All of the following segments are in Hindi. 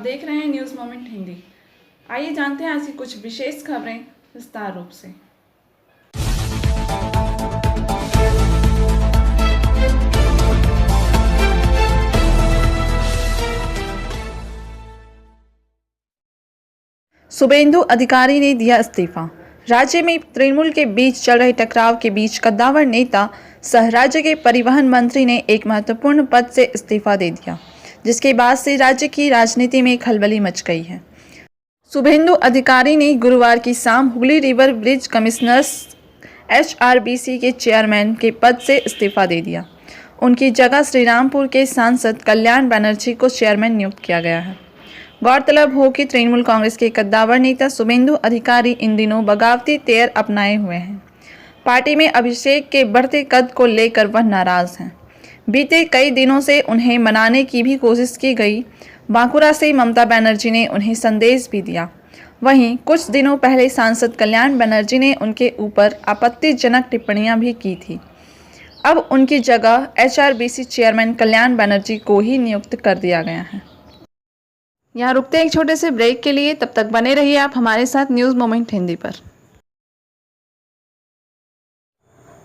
देख रहे हैं न्यूज़ मोमेंट हिंदी। आइए जानते हैं आज की कुछ विशेष खबरें विस्तार रूप से। शुभेंदु अधिकारी ने दिया इस्तीफा। राज्य में तृणमूल के बीच चल रहे टकराव के बीच कद्दावर नेता सह राज्य के परिवहन मंत्री ने एक महत्वपूर्ण पद से इस्तीफा दे दिया, जिसके बाद से राज्य की राजनीति में खलबली मच गई है। शुभेंदु अधिकारी ने गुरुवार की शाम Hooghly river bridge commissioners HRBC के चेयरमैन के पद से इस्तीफा दे दिया। उनकी जगह श्रीरामपुर के सांसद कल्याण बनर्जी को चेयरमैन नियुक्त किया गया है। गौरतलब हो कि तृणमूल कांग्रेस के कद्दावर नेता शुभेंदु अधिकारी इन दिनों बगावती तेवर अपनाए हुए हैं। पार्टी में अभिषेक के बढ़ते कद को लेकर वह नाराज हैं। बीते कई दिनों से उन्हें मनाने की भी कोशिश की गई। बांकुरा से ममता बनर्जी ने उन्हें संदेश भी दिया। वहीं कुछ दिनों पहले सांसद कल्याण बनर्जी ने उनके ऊपर आपत्तिजनक टिप्पणियां भी की थी। अब उनकी जगह HRBC चेयरमैन कल्याण बनर्जी को ही नियुक्त कर दिया गया है। यहाँ रुकते हैं एक छोटे से ब्रेक के लिए, तब तक बने रहिए आप हमारे साथ न्यूज़ मोमेंट हिंदी पर।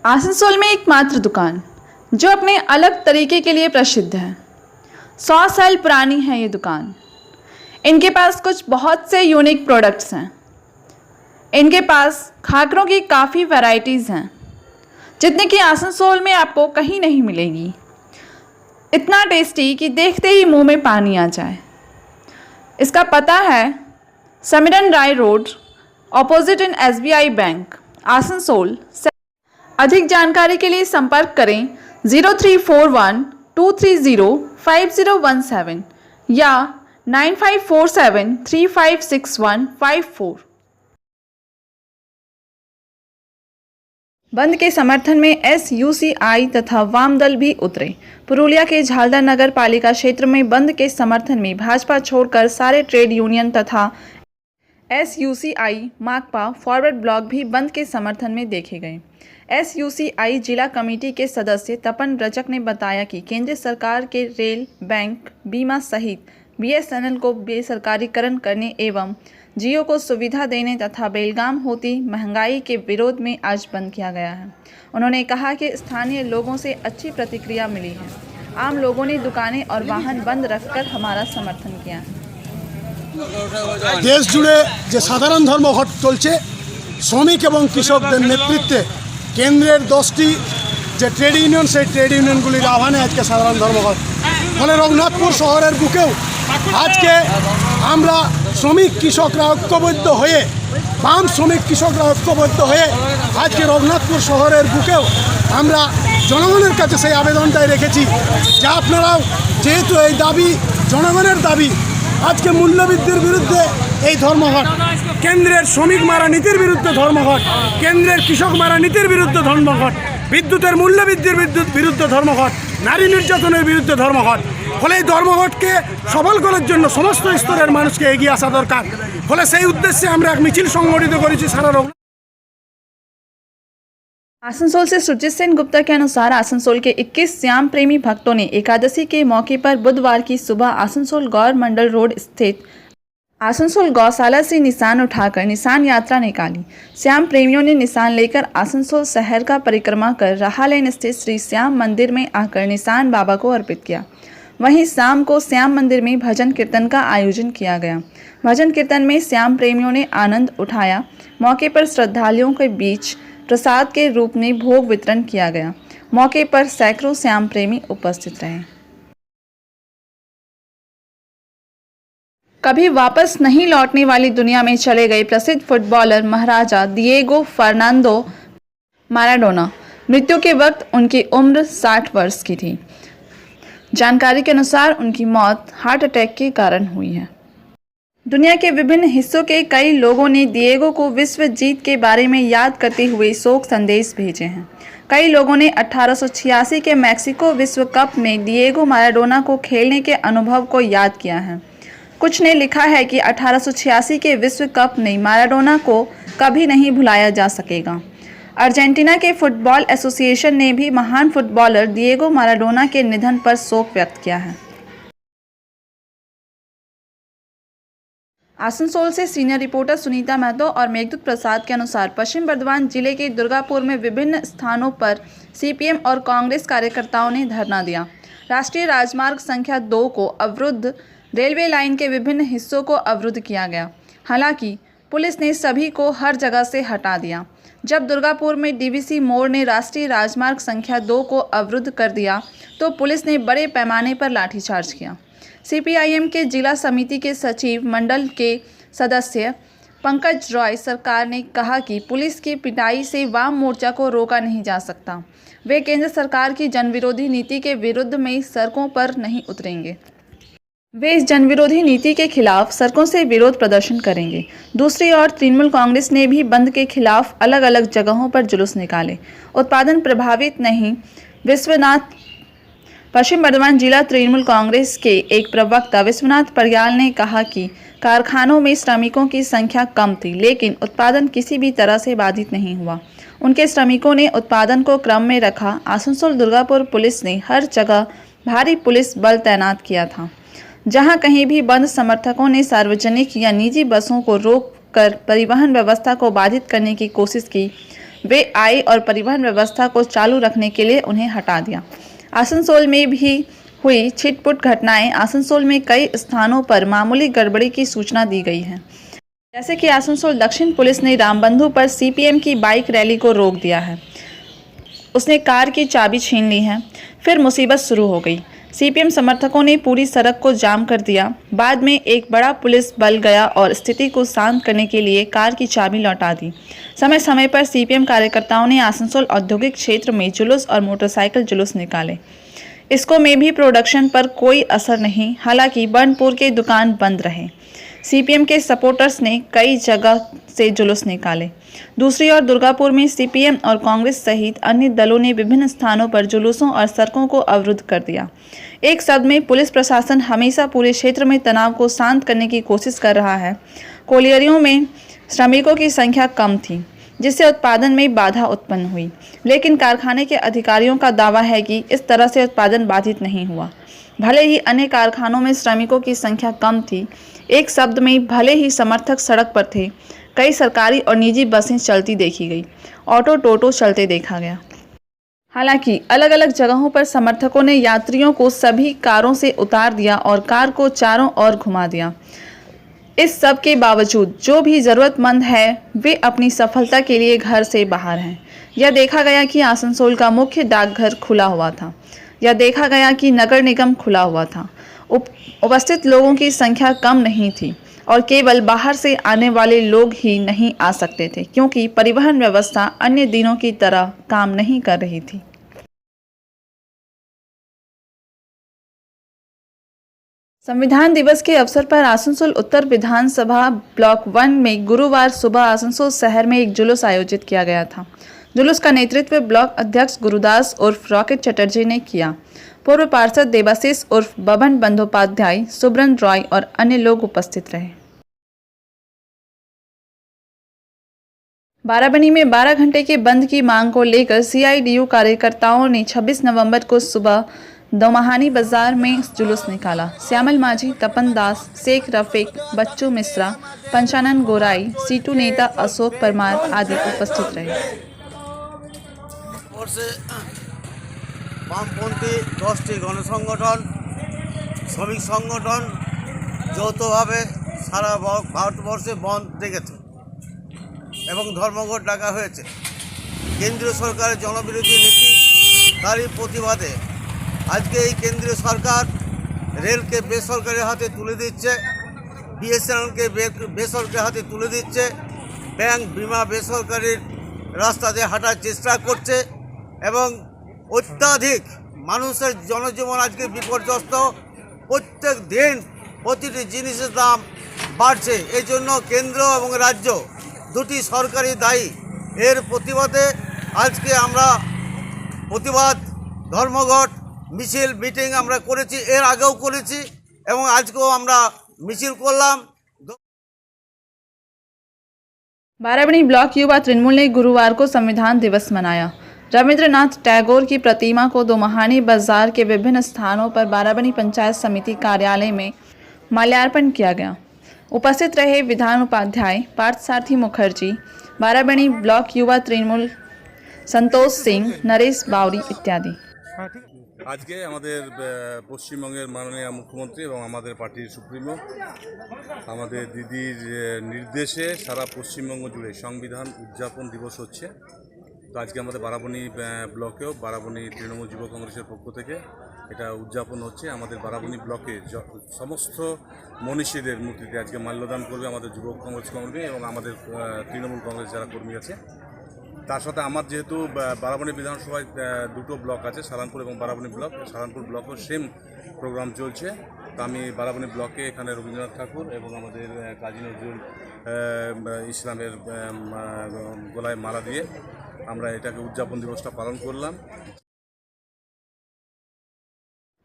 आसनसोल में एकमात्र दुकान जो अपने अलग तरीके के लिए प्रसिद्ध है। 100 साल पुरानी है ये दुकान। इनके पास कुछ बहुत से यूनिक प्रोडक्ट्स हैं। इनके पास खाकरों की काफ़ी वैरायटीज़ हैं, जितने कि आसनसोल में आपको कहीं नहीं मिलेगी। इतना टेस्टी कि देखते ही मुंह में पानी आ जाए। इसका पता है Samiran Rai road, opposite in SBI bank, Asansol. अधिक जानकारी के लिए संपर्क करें 0341-230-5017 या 9547-356154। बंद के समर्थन में SUCI तथा वाम दल भी उतरे। पुरुलिया के झालदा नगर पालिका क्षेत्र में बंद के समर्थन में भाजपा छोड़कर सारे ट्रेड यूनियन तथा SUCI माकपा फॉरवर्ड ब्लॉक भी बंद के समर्थन में देखे गए। SUCI जिला कमेटी के सदस्य तपन रजक ने बताया कि केंद्र सरकार के रेल, बैंक, बीमा सहित BSNL को बेसरकारीकरण करने एवं जियो को सुविधा देने तथा बेलगाम होती महंगाई के विरोध में आज बंद किया गया है। उन्होंने कहा कि स्थानीय लोगों से अच्छी प्रतिक्रिया मिली है। आम लोगों ने दुकानें और वाहन बंद रखकर हमारा समर्थन किया है। देश जुड़े जो साधारण धर्मघट चलছে শ্রমিক এবং কৃষকদের নেতৃত্বে কেন্দ্রের 10টি যে ট্রেড ইউনিয়ন সেই ট্রেড ইউনিয়নগুলির আহ্বানে আজকে সাধারণ ধর্মঘট। ফলে রঘুনাথপুর শহরের বুকেও আজকে আমরা শ্রমিক কৃষকরা ঐক্যবদ্ধ হয়ে বাম শ্রমিক কৃষকরা ঐক্যবদ্ধ হয়ে আজকে রঘুনাথপুর শহরের বুকেও আমরা জনগণের কাছে সেই আবেদনটাই রেখেছি যে আপনারাও যেহেতু এই দাবি জনগণের দাবি, আজকে মূল্যবৃদ্ধির বিরুদ্ধে এই ধর্মঘট, কেন্দ্রের শ্রমিক মারা নীতির বিরুদ্ধে ধর্মঘট, কেন্দ্রের কৃষক মারা নীতির বিরুদ্ধে ধর্মঘট, বিদ্যুতের মূল্যবৃদ্ধির বিরুদ্ধে ধর্মঘট, নারী নির্যাতনের বিরুদ্ধে ধর্মঘট। ফলে এই ধর্মঘটকে সফল করার জন্য সমস্ত স্তরের মানুষকে এগিয়ে আসা দরকার। ফলে সেই উদ্দেশ্যে আমরা এক মিছিল সংগঠিত করেছি সারা। आसनसोल से सुरजीत सेन गुप्ता के अनुसार आसनसोल के 21 श्याम प्रेमी भक्तों ने एकादशी के मौके पर बुधवार की सुबह आसनसोल गौर मंडल रोड स्थित आसनसोल गौशाला से निशान उठाकर निशान यात्रा निकाली। श्याम प्रेमियों ने निशान लेकर आसनसोल शहर का परिक्रमा कर राहा लेन स्थित श्री श्याम मंदिर में आकर निशान बाबा को अर्पित किया। वहीं शाम को श्याम मंदिर में भजन कीर्तन का आयोजन किया गया। भजन कीर्तन में श्याम प्रेमियों ने आनंद उठाया। मौके पर श्रद्धालुओं के बीच प्रसाद के रूप में भोग वितरण किया गया। मौके पर सैकड़ों श्याम प्रेमी उपस्थित रहे। कभी वापस नहीं लौटने वाली दुनिया में चले गए प्रसिद्ध फुटबॉलर महाराजा दिएगो फर्नांडो माराडोना। मृत्यु के वक्त उनकी उम्र 60 वर्ष की थी। जानकारी के अनुसार उनकी मौत हार्ट अटैक के कारण हुई है। दुनिया के विभिन्न हिस्सों के कई लोगों ने दिएगो को विश्व जीत के बारे में याद करते हुए शोक संदेश भेजे हैं। कई लोगों ने 1886 के मैक्सिको विश्व कप में दिएगो माराडोना को खेलने के अनुभव को याद किया है। कुछ ने लिखा है कि 1886 के विश्व कप में माराडोना को कभी नहीं भुलाया जा सकेगा। अर्जेंटीना के फुटबॉल एसोसिएशन ने भी महान फुटबॉलर दिएगो माराडोना के निधन पर शोक व्यक्त किया है। आसनसोल से सीनियर रिपोर्टर सुनीता महतो और मेघदूत प्रसाद के अनुसार पश्चिम बर्धमान जिले के दुर्गापुर में विभिन्न स्थानों पर सीपीएम और कांग्रेस कार्यकर्ताओं ने धरना दिया। राष्ट्रीय राजमार्ग संख्या 2 को अवरुद्ध, रेलवे लाइन के विभिन्न हिस्सों को अवरुद्ध किया गया। हालांकि पुलिस ने सभी को हर जगह से हटा दिया। जब दुर्गापुर में डीवीसी मोड़ ने राष्ट्रीय राजमार्ग संख्या 2 को अवरुद्ध कर दिया तो पुलिस ने बड़े पैमाने पर लाठीचार्ज किया। सीपीआईएम के जिला समिति के सचिव मंडल के सदस्य पंकज रॉय सरकार ने कहा कि पुलिस की पिटाई से वाम मोर्चा को रोका नहीं जा सकता। वे केंद्र सरकार की जनविरोधी नीति के विरुद्ध में सड़कों पर नहीं उतरेंगे। वे इस जनविरोधी नीति के खिलाफ सड़कों से विरोध प्रदर्शन करेंगे। दूसरी ओर तृणमूल कांग्रेस ने भी बंद के खिलाफ अलग अलग जगहों पर जुलूस निकाले। उत्पादन प्रभावित नहीं। विश्वनाथ पश्चिम बर्धमान जिला तृणमूल कांग्रेस के एक प्रवक्ता विश्वनाथ परियाल ने कहा कि कारखानों में श्रमिकों की संख्या कम थी, लेकिन उत्पादन किसी भी तरह से बाधित नहीं हुआ। उनके श्रमिकों ने उत्पादन को क्रम में रखा। आसनसोल दुर्गापुर पुलिस ने हर जगह भारी पुलिस बल तैनात किया था। जहां कहीं भी बंद समर्थकों ने सार्वजनिक या निजी बसों को रोककर परिवहन व्यवस्था को बाधित करने की कोशिश की, वे आए और परिवहन व्यवस्था को चालू रखने के लिए उन्हें हटा दिया। आसनसोल में भी हुई छिटपुट घटनाएं। आसनसोल में कई स्थानों पर मामूली गड़बड़ी की सूचना दी गई है। जैसे कि आसनसोल दक्षिण पुलिस ने रामबंधु पर सीपीएम की बाइक रैली को रोक दिया है। उसने कार की चाबी छीन ली है। फिर मुसीबत शुरू हो गई। सीपीएम समर्थकों ने पूरी सड़क को जाम कर दिया। बाद में एक बड़ा पुलिस बल गया और स्थिति को शांत करने के लिए कार की चाबी लौटा दी। समय समय पर सीपीएम कार्यकर्ताओं ने आसनसोल औद्योगिक क्षेत्र में जुलूस और मोटरसाइकिल जुलूस निकाले। इसको में भी प्रोडक्शन पर कोई असर नहीं। हालांकि बर्नपुर के दुकान बंद रहे। सीपीएम के सपोर्टर्स ने कई जगह से जुलूस निकाले। दूसरी ओर दुर्गापुर में सीपीएम और कांग्रेस सहित अन्य दलों ने विभिन्न स्थानों पर जुलूसों और सड़कों को अवरुद्ध कर दिया। एक शब्द में पुलिस प्रशासन हमेशा पूरे क्षेत्र में तनाव को शांत करने की कोशिश कर रहा है। कोलियरियों में श्रमिकों की संख्या कम थी, जिससे उत्पादन में बाधा उत्पन्न हुई, लेकिन कारखाने के अधिकारियों का दावा है कि इस तरह से उत्पादन बाधित नहीं हुआ। भले ही अन्य कारखानों में श्रमिकों की संख्या कम थी, एक शब्द में भले ही समर्थक सड़क पर थे, कई सरकारी और निजी बसें चलती देखी गई, ऑटो टोटो चलते देखा गया। हालांकि अलग अलग जगहों पर समर्थकों ने यात्रियों को सभी कारों से उतार दिया और कार को चारों ओर घुमा दिया। इस सब के बावजूद जो भी ज़रूरतमंद है वे अपनी सफलता के लिए घर से बाहर हैं। यह देखा गया कि आसनसोल का मुख्य डाकघर खुला हुआ था। यह देखा गया कि नगर निगम खुला हुआ था। उपस्थित लोगों की संख्या कम नहीं थी और केवल बाहर से आने वाले लोग ही नहीं आ सकते थे, क्योंकि परिवहन व्यवस्था अन्य दिनों की तरह काम नहीं कर रही थी। संविधान दिवस के अवसर पर आसनसोल उत्तर विधानसभा ब्लॉक 1 में गुरुवार सुबह आसनसोल शहर में एक जुलूस आयोजित किया गया था। जुलूस का नेतृत्व ब्लॉक अध्यक्ष गुरुदास उर्फ रॉकेट चटर्जी ने किया। पूर्व पार्षद देवाशीष उर्फ बबन बंदोपाध्याय, सुब्रन रॉय और अन्य लोग उपस्थित रहे। बाराबनी में 12 घंटे के बंद की मांग को लेकर सीआईडीयू कार्यकर्ताओं ने 26 नवंबर को सुबह दोमाहानी बाजार में जुलूस निकाला। श्यामल माझी, तपन दास, शेख रफीक, बच्चू मिश्रा, पंचानन गोराई, सीटू नेता अशोक परमार आदि उपस्थित रहे। বামপন্থী 10টি গণসংগঠন, শ্রমিক সংগঠন যৌথভাবে সারা ভারতবর্ষে বন্ধ ডেকেছে এবং ধর্মঘট ডাকা হয়েছে। কেন্দ্রীয় সরকারের জনবিরোধী নীতি তারই প্রতিবাদে আজকে এই কেন্দ্রীয় সরকার রেলকে বেসরকারি হাতে তুলে দিচ্ছে, বিএসএনএলকে বেসরকারি হাতে তুলে দিচ্ছে, ব্যাংক বিমা বেসরকারির রাস্তাতে হাঁটার চেষ্টা করছে এবং অত্যাধিক মানুষের জনজীবন আজকে বিপর্যস্ত। প্রত্যেক দিন প্রতিটি জিনিসের দাম বাড়ছে। এই জন্য কেন্দ্র এবং রাজ্য দুটি সরকারি দায়ী। এর প্রতিবাদে আজকে আমরা প্রতিবাদ ধর্মঘট মিছিল মিটিং আমরা করেছি, এর আগেও করেছি এবং আজকেও আমরা মিছিল করলাম। बाराबनी ब्लॉक युवा तृणमूल ने गुरुवार को संविधान दिवस मनाया। रविंद्रनाथ टैगोर की प्रतिमा को दोमाहानी बाजार के विभिन्न स्थानों पर बाराबनी पंचायत समिति कार्यालय में माल्यार्पण किया गया। उपस्थित रहे विधान उपाध्याय पार्थसारथी मुखर्जी, बाराबणी ब्लॉक युवा तृणमूल संतोष सिंह, नरेश बावरी इत्यादि। আজকে আমাদের পশ্চিমবঙ্গের মাননীয় মুখ্যমন্ত্রী এবং আমাদের পার্টির সুপ্রিমো আমাদের দিদির নির্দেশে সারা পশ্চিমবঙ্গ জুড়ে সংবিধান উদযাপন দিবস হচ্ছে। তো আজকে আমাদের বারাবণী ব্লকেও বারাবণী তৃণমূল যুব কংগ্রেসের পক্ষ থেকে এটা উদযাপন হচ্ছে। আমাদের বারাবণী ব্লকে সমস্ত মনীষীদের মূর্তিতে আজকে মাল্যদান করবে আমাদের যুব কংগ্রেস কর্মী এবং আমাদের তৃণমূল কংগ্রেস যারা কর্মী আছে। তার সাথে আমার যেহেতু বারাবণী বিধানসভায় দুটো ব্লক আছে, সালানপুর এবং বারাবণী ব্লক, সালানপুর ব্লকেও সেম প্রোগ্রাম চলছে। তো আমি বারাবণী ব্লকে এখানে রবীন্দ্রনাথ ঠাকুর এবং আমাদের কাজী নজরুল ইসলামের গলায় মালা দিয়ে আমরা এটাকে উদযাপন দিবসটা पालन করলাম।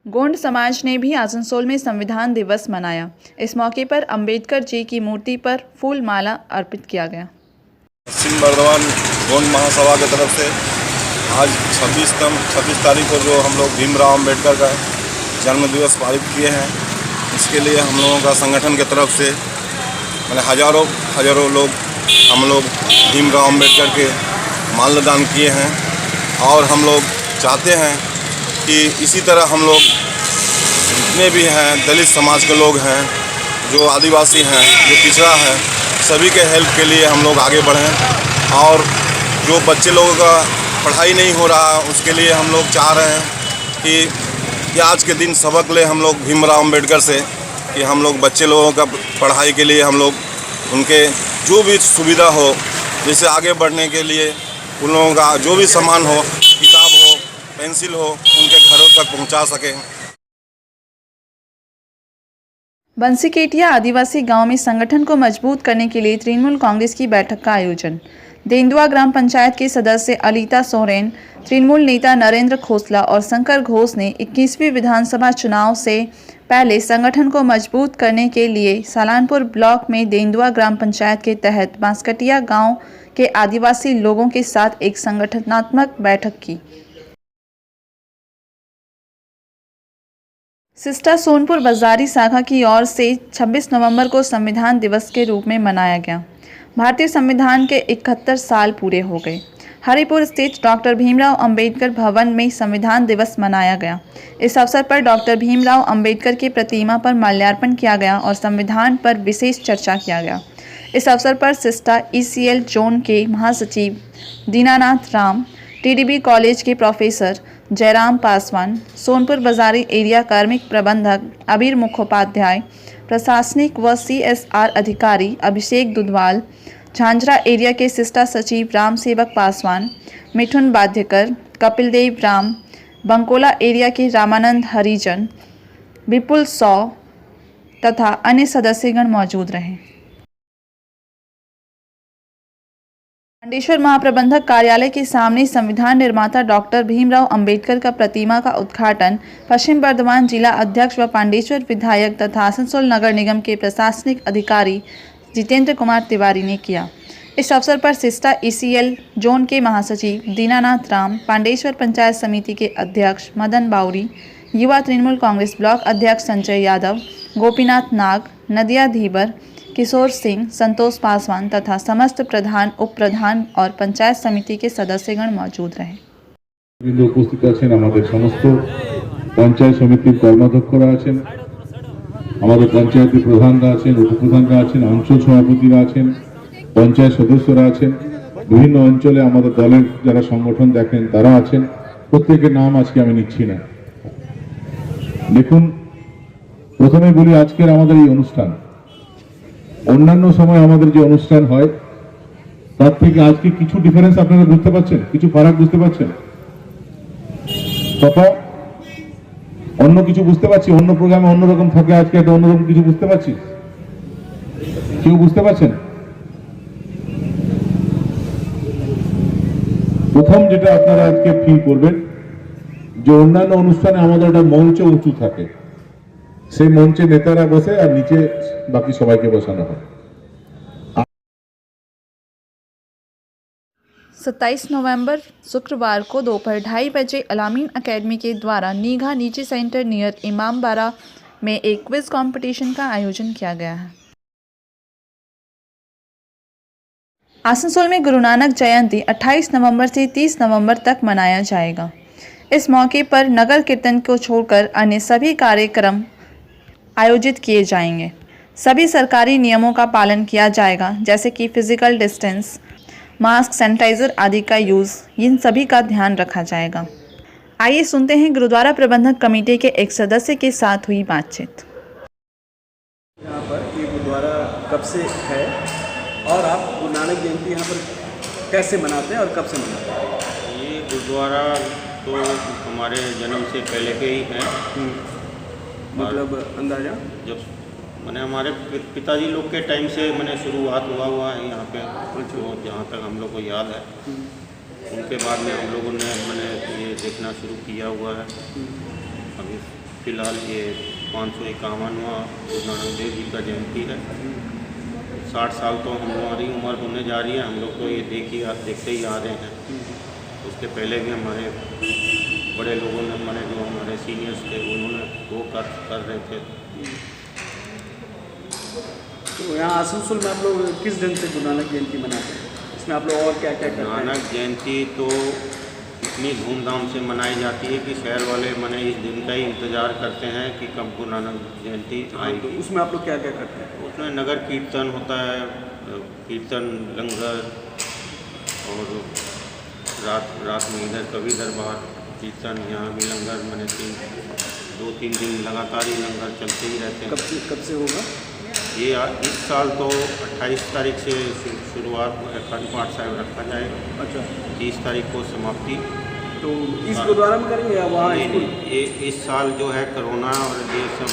गोंड समाज ने भी आसनसोल में संविधान दिवस मनाया। इस मौके पर अंबेडकर जी की मूर्ति पर फूल माला अर्पित किया गया। पश्चिम बर्धमान गोंड महासभा की तरफ से आज 26 तारीख को जो हम लोग भीमराव अंबेडकर का जन्म दिवस पालित किए हैं, इसके लिए हम लोगों का संगठन की तरफ से मैंने हजारों लोग हम लोग भीमराव अंबेडकर के माल्यार्पण किए हैं। और हम लोग चाहते हैं कि इसी तरह हम लोग जितने भी हैं दलित समाज के लोग हैं, जो आदिवासी हैं, जो पिछड़ा है, सभी के हेल्प के लिए हम लोग आगे बढ़ें। और जो बच्चे लोगों का पढ़ाई नहीं हो रहा उसके लिए हम लोग चाह रहे हैं कि आज के दिन सबक ले हम लोग भीमराव अंबेडकर से कि हम लोग बच्चे लोगों का पढ़ाई के लिए हम लोग उनके जो भी सुविधा हो, जैसे आगे बढ़ने के लिए उन लोगों का जो भी सामान हो, किताब हो, पेंसिल हो, उनके घरों तक पहुंचा सकें। बंसीकेटिया आदिवासी गांव में संगठन को मजबूत करने के लिए तृणमूल कांग्रेस की बैठक का आयोजन। देंदुआ ग्राम पंचायत के सदस्य अलीता सोरेन, तृणमूल नेता नरेंद्र खोसला और शंकर घोष ने 21वीं विधानसभा चुनाव से पहले संगठन को मजबूत करने के लिए सालानपुर ब्लॉक में देंदुआ ग्राम पंचायत के तहत बांसकटिया गांव के आदिवासी लोगों के साथ एक संगठनात्मक बैठक की। सिस्टा सोनपुर बाजारी शाखा की ओर से 26 नवंबर को संविधान दिवस के रूप में मनाया गया। भारतीय संविधान के 71 साल पूरे हो गए। हरिपुर स्थित डॉक्टर भीमराव अंबेडकर भवन में संविधान दिवस मनाया गया। इस अवसर पर डॉक्टर भीमराव अंबेडकर की प्रतिमा पर माल्यार्पण किया गया और संविधान पर विशेष चर्चा किया गया। इस अवसर पर सिस्टा ECL जोन के महासचिव दीनानाथ राम, TDB कॉलेज के प्रोफेसर जयराम पासवान, सोनपुर बाजारी एरिया कार्मिक प्रबंधक अबीर मुखोपाध्याय, प्रशासनिक व CSR अधिकारी अभिषेक दुधवाल, झांझरा एरिया के सिस्टा सचिव राम सेवक पासवान, मिठुन बाध्यकर, कपिल देव राम, बंकोला एरिया के रामानंद हरिजन, विपुल सौ तथा अन्य सदस्यगण मौजूद रहे। पांडेश्वर महाप्रबंधक कार्यालय के सामने संविधान निर्माता डॉक्टर भीमराव अंबेडकर का प्रतिमा का उद्घाटन पश्चिम बर्धमान जिला अध्यक्ष व पांडेश्वर विधायक तथा आसनसोल नगर निगम के प्रशासनिक अधिकारी जितेंद्र कुमार तिवारी ने किया। इस अवसर पर सिस्टा ECL जोन के महासचिव दीनानाथ राम, पांडेश्वर पंचायत समिति के अध्यक्ष मदन बावरी, युवा तृणमूल कांग्रेस ब्लॉक अध्यक्ष संजय यादव, गोपीनाथ नाग, नदिया धीबर, किशोर सिंह, संतोष पासवान तथा समस्त प्रधान, उप प्रधान और पंचायत समिति के सदस्यगण मौजूद रहे। উপস্থিত আছেন আমাদের সমস্ত পঞ্চায়েত সমিতির কর্মাধ্যক্ষরা আছেন, আমাদের পঞ্চায়েতের প্রধানরা আছেন, উপপ্রধানরা আছেন, অঞ্চল সভাপতিরা আছেন, পঞ্চায়েত সদস্যরা আছেন, বিভিন্ন অঞ্চলে আমাদের দলের যারা সংগঠন দেখেন তারা আছেন। প্রত্যেকের নাম আজকে আমি নিচ্ছি না। দেখুন, প্রথমে বলি আজকের আমাদের এই অনুষ্ঠান অন্যান্য সময় আমাদের যে অনুষ্ঠান হয় তার থেকে আজকে কিছু ডিফারেন্স আপনারা বুঝতে পারছেন, কিছু ফারাক বুঝতে পারছেন? তথা অন্য কিছু বুঝতে পারছি, অন্য প্রোগ্রামে অন্যরকম থাকে, আজকে একটা অন্যরকম কিছু বুঝতে পারছি। কেউ বুঝতে পারছেন? প্রথম যেটা আপনারা আজকে ফিল করবেন যে অন্যান্য অনুষ্ঠানে আমাদের একটা মঞ্চ উঁচু থাকে, সেই মঞ্চে নেতারা বসে আর নিচে বাকি সবাইকে বসানো হয়। 27 नवंबर शुक्रवार को दोपहर 2:30 बजे अलामीन एकेडमी के द्वारा नीघा नीचे सेंटर नियर इमामबाड़ा में एक क्विज कंपटीशन का आयोजन किया गया है। आसनसोल में गुरु नानक जयंती 28 नवंबर से 30 नवंबर तक मनाया जाएगा। इस मौके पर नगर कीर्तन को छोड़कर अन्य सभी कार्यक्रम आयोजित किए जाएंगे। सभी सरकारी नियमों का पालन किया जाएगा, जैसे कि फिजिकल डिस्टेंस, मास्क, सैनिटाइजर आदि का यूज़, इन सभी का ध्यान रखा जाएगा। आइए सुनते हैं गुरुद्वारा प्रबंधक कमेटी के एक सदस्य के साथ हुई बातचीत। यहाँ पर ये गुरुद्वारा कब से है और आप गुरु नानक जयंती यहाँ पर कैसे मनाते हैं और कब से मनाते हैं? ये गुरुद्वारा तो हमारे जन्म से पहले के ही हैं। मतलब अंदाजा जब मैंने हमारे पिताजी लोग के टाइम से मैंने शुरुआत हुआ है यहाँ पे, जो जहाँ तक हम लोग को याद है। उनके बाद में हम लोगों ने मैंने ये देखना शुरू किया हुआ है। अभी फ़िलहाल ये 551वां गुरु नानक देव जी का जयंती है। 60 साल तो हमारी उम्र होने जा रही है। हम लोग तो ये देखते ही आ रहे हैं। उसके पहले भी हमारे बड़े लोगों ने, मैंने जो हमारे सीनियर्स थे, उन्होंने वो कर रहे थे। तो यहाँ आसनसोल में आप लोग किस दिन से गुरु नानक जयंती मनाते हैं? इसमें आप लोग और क्या क्या करते हैं? नानक जयंती तो इतनी धूमधाम से मनाई जाती है कि शहर वाले मैंने इस दिन का ही इंतज़ार करते हैं कि कब गुरु नानक जयंती आएगी। तो उसमें आप लोग क्या क्या करते हैं? उसमें नगर कीर्तन होता है, कीर्तन, लंगर, और रात में इधर कवि दरबार, कीर्तन, यहाँ भी लंगर। मैंने 2-3 दिन लगातार ही लंगर चलते ही रहते हैं। कब से होगा ये? इस साल तो 28 तारीख से शुरुआत अखंड पाठ साहिब रखा जाएगा। अच्छा, 30 तारीख को समाप्ति। तो इस गुरुद्वारा में करेंगे या वहाँ? ये इस साल जो है कोरोना और ये सब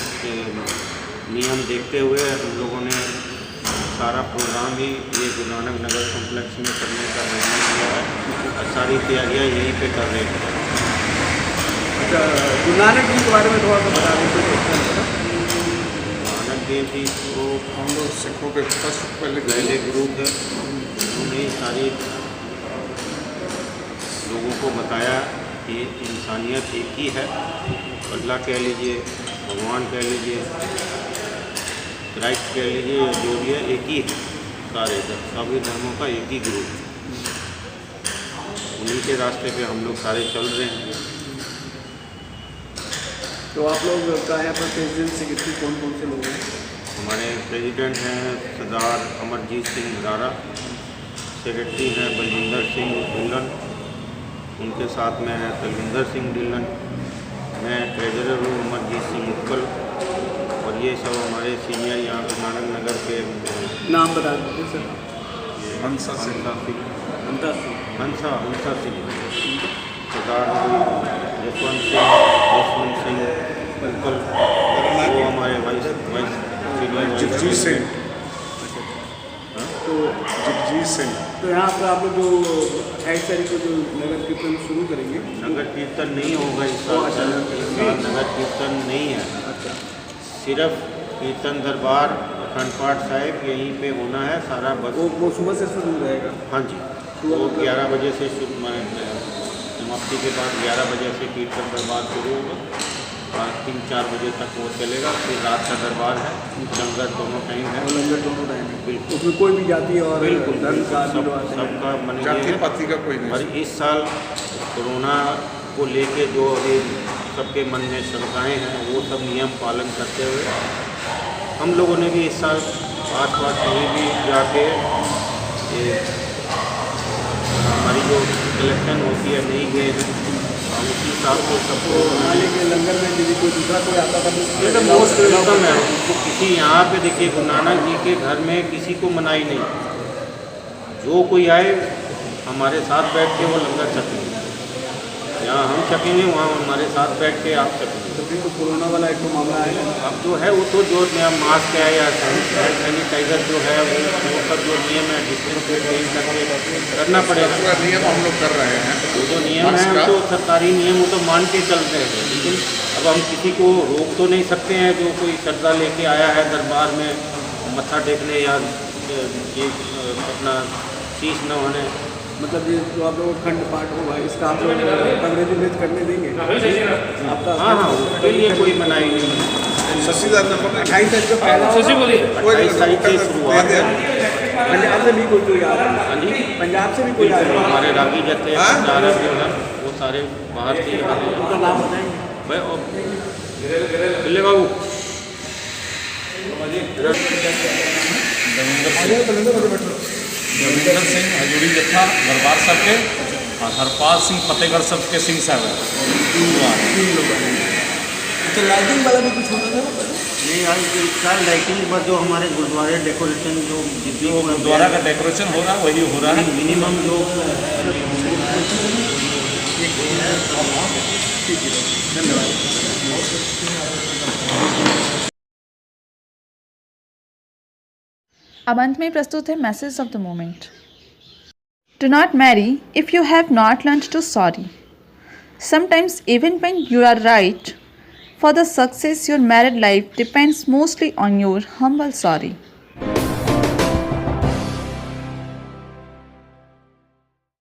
नियम देखते हुए हम लोगों ने सारा प्रोग्राम ही ये गुरु नानक नगर कॉम्प्लेक्स में करने का निर्णय किया है और सारी तैयारियाँ यहीं पे कर रहे हैं। अच्छा, गुरु नानक जी के बारे में थोड़ा सा बता दें। नानक देव जी को हम लोग सिखों के पहले गुरु थे। उन्होंने सारी लोगों को बताया कि इंसानियत एक ही है। अल्लाह कह लीजिए, भगवान कह लीजिए, क्राइस्ट कह लीजिए, जो भी है एक ही है। सारे सभी धर्मों का एक ही गुरु है। उन्हीं के रास्ते पे हम लोग सारे चल रहे हैं। तो आप लोग का यहाँ पर प्रेसिडेंट सेक्रेटरी कौन कौन से लोग हैं? हमारे प्रेसिडेंट हैं सरदार अमरजीत सिंह रारा, सेक्रेटरी हैं बलजिंदर सिंह ढिल्लन, उनके साथ में है तलविंदर सिंह ढिल्लन, मैं ट्रेजरर हूँ अमरजीत सिंह उत्कल, और ये सब हमारे सीनियर यहाँ पे नानक नगर के। नाम बता दीजिए सर। हंसा सिंह, हंसा सिंह, सरदार जसवंत सिंह उत्कल, वो हमारे वाइस जगजीत सिंह, तो जगजीत सिंह। तो यहाँ पर आप लोग जो 28 तारीख को जो नगर कीर्तन शुरू करेंगे? नगर कीर्तन नहीं होगा इस साल। नगर कीर्तन नहीं है। अच्छा, सिर्फ कीर्तन दरबार, अखंड पाठ साहिब यहीं पे होना है सारा। वो सुबह से शुरू रहेगा? हाँ जी, वो 11 बजे से समाप्ति के बाद 11 बजे से कीर्तन दरबार शुरू होगा और 3-4 बजे तक वो चलेगा। फिर रात का दरबार है, लंगर दोनों टाइम है। लंगर दोनों टाइम है, बिल्कुल। उसमें कोई भी जाति और बिल्कुल धर्म का सबका मने जाति पाति का कोई नहीं। और इस साल कोरोना को लेके जो अभी सबके मन में शंकाएँ हैं, वो सब नियम पालन करते हुए हम लोगों ने भी इस साल पास कहीं भी जाके ये हमारी जो कलेक्शन होती है नहीं गए हैं, उसी हिसाब से सबको। के लंगर में यदि कोई दूसरा कोई आता था ये तो मोस्ट वेलकम है। उनको किसी यहाँ पे देखिए गुरु नानक जी के घर में किसी को मनाही नहीं। जो कोई आए हमारे साथ बैठ के वो लंगर छकेंगे। यहाँ हम छकेंगे, वहाँ हमारे साथ बैठ के आप छकेंगे। तो कोरोना वाला एक तो मामला है। अब जो है वो तो जो नया मास्क है या सैनिटाइजर जो है वो सब जो नियम है डिस्टेंस मेंटेन करके करना पड़ेगा। पूरा नियम हम लोग कर रहे हैं। जो नियम है वो तो सरकारी नियम वो तो मान के चल रहे हैं, लेकिन अब हम किसी को रोक तो नहीं सकते हैं। जो कोई श्रद्धा लेके आया है दरबार में मत्था टेकने या ये अपना शीश नवाने, मतलब ये जो आप लोग खंड पाठ होगा इसका आप लोग अंग्रेजी में करने देंगे? आपका हाँ, उसके लिए कोई मनाही नहीं। 28 तारीख को 28 तारीख से शुरुआत है। पंजाब से भी कोई आ रहा है? हाँ जी, पंजाब से भी कोई आ बिल्कुल, रहा है? हमारे रागी जैसे जा रहे हैं उधर, वो सारे बाहर से यहाँ पे उनका नाम बताएंगे? भाई और बिल्ले बाबू दविंदर सिंह हजूरी जत्था दरबार साहब के और हरपाल सिंह फतेहगढ़ साहब के सिंह साहब है। तो लाइटिंग वाला भी कुछ होना था? नहीं आज साल लाइटिंग पर जो हमारे गुरुद्वारे डेकोरेशन जो जितनी जो गुरुद्वारा का डेकोरेशन हो रहा है वही हो रहा है। मिनिमम जो अब अंत में प्रस्तुत है message of the moment. Do not marry if you have not learn to sorry. Sometimes even when you are right, for the success your married life depends mostly on your humble sorry.